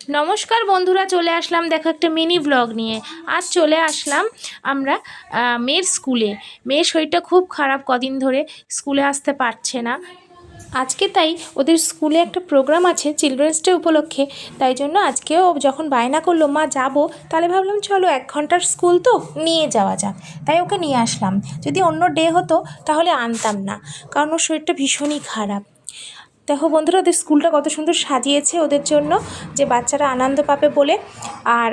নমস্কার বন্ধুরা, চলে আসলাম দেখো একটা মিনি ব্লগ নিয়ে। আজ চলে আসলাম আমরা মেয়ের স্কুলে। মেয়ের শরীরটা খুব খারাপ, কদিন ধরে স্কুলে আসতে পারছে না। আজকে তাই ওদের স্কুলে একটা প্রোগ্রাম আছে চিলড্রেন্স ডে উপলক্ষে, তাই জন্য আজকেও যখন বায়না করলো মা যাবো, তাহলে ভাবলাম চলো 1 ঘন্টার স্কুল তো নিয়ে যাওয়া যাক, তাই ওকে নিয়ে আসলাম। যদি অন্য ডে হতো তাহলে আনতাম না, কারণ ওর শরীরটা ভীষণই খারাপ। দেখো বন্ধুরা, ওদের স্কুলটা কত সুন্দর সাজিয়েছে ওদের জন্য, যে বাচ্চারা আনন্দ পাবে বলে। আর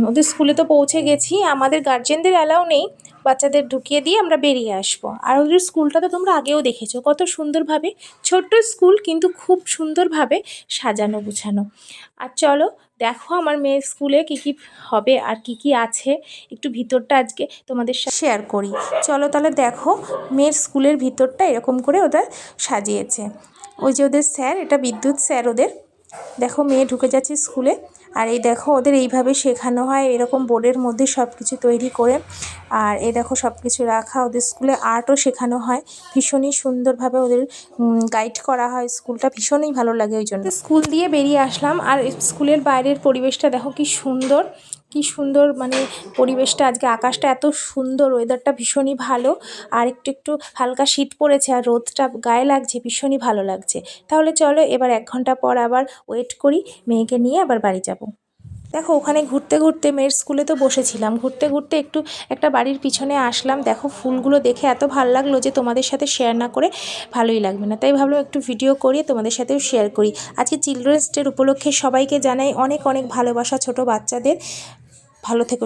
ওদের স্কুলে তো পৌঁছে গেছি, আমাদের গার্জেনদের অ্যালাউ নেই, বাচ্চাদের ঢুকিয়ে দিয়ে আমরা বেরিয়ে আসবো। আর ওদের স্কুলটা তো তোমরা আগেও দেখেছো, কত সুন্দরভাবে, ছোট্ট স্কুল কিন্তু খুব সুন্দরভাবে সাজানো গুছানো। আর চলো দেখো আমার মেয়ের স্কুলে কী কী হবে আর কি কি আছে, একটু ভিতরটা আজকে তোমাদের সাথে শেয়ার করি। চলো তাহলে দেখো মেয়ের স্কুলের ভিতরটা এরকম করে ওদের সাজিয়েছে। ওই যে ওদের স্যার, এটা বিদ্যুৎ স্যার ওদের। দেখো মেয়ে ঢুকে যাচ্ছে স্কুলে, আর এই দেখো ওদের এইভাবে শেখানো হয়, এরকম বোর্ডের মধ্যে সব কিছু তৈরি করে। আর এই দেখো সব কিছু রাখা, ওদের স্কুলে আর্টও শেখানো হয়, ভীষণই সুন্দরভাবে ওদের গাইড করা হয়। স্কুলটা ভীষণই ভালো লাগে, ওই জন্য স্কুল দিয়ে বেরিয়ে আসলাম। আর স্কুলের বাইরের পরিবেশটা দেখো কি সুন্দর, কি সুন্দর, মানে পরিবেশটা আজকে, আকাশটা এত সুন্দর, ওয়েদারটা ভীষণই ভালো। আর একটু একটু হালকা শীত পড়েছে, আর রোদটা গায়ে লাগছে, ভীষণই ভালো লাগছে। তাহলে চলো এবার 1 ঘন্টা পর আবার ওয়েট করি, মেয়েকে নিয়ে আবার বাড়ি যাব। দেখো ওখানে ঘুরতে ঘুরতে, মেয়ের স্কুলে তো বসেছিলাম, ঘুরতে ঘুরতে একটু একটা বাড়ির পিছনে আসলাম। দেখো ফুলগুলো দেখে এত ভালো লাগলো যে তোমাদের সাথে শেয়ার না করে ভালোই লাগবে না, তাই ভাবলাম একটু ভিডিও করি তোমাদের সাথেও শেয়ার করি। আজকে চিলড্রেন্স ডের উপলক্ষে সবাইকে জানাই অনেক অনেক ভালোবাসা, ছোট বাচ্চাদের। ভালো থেকো।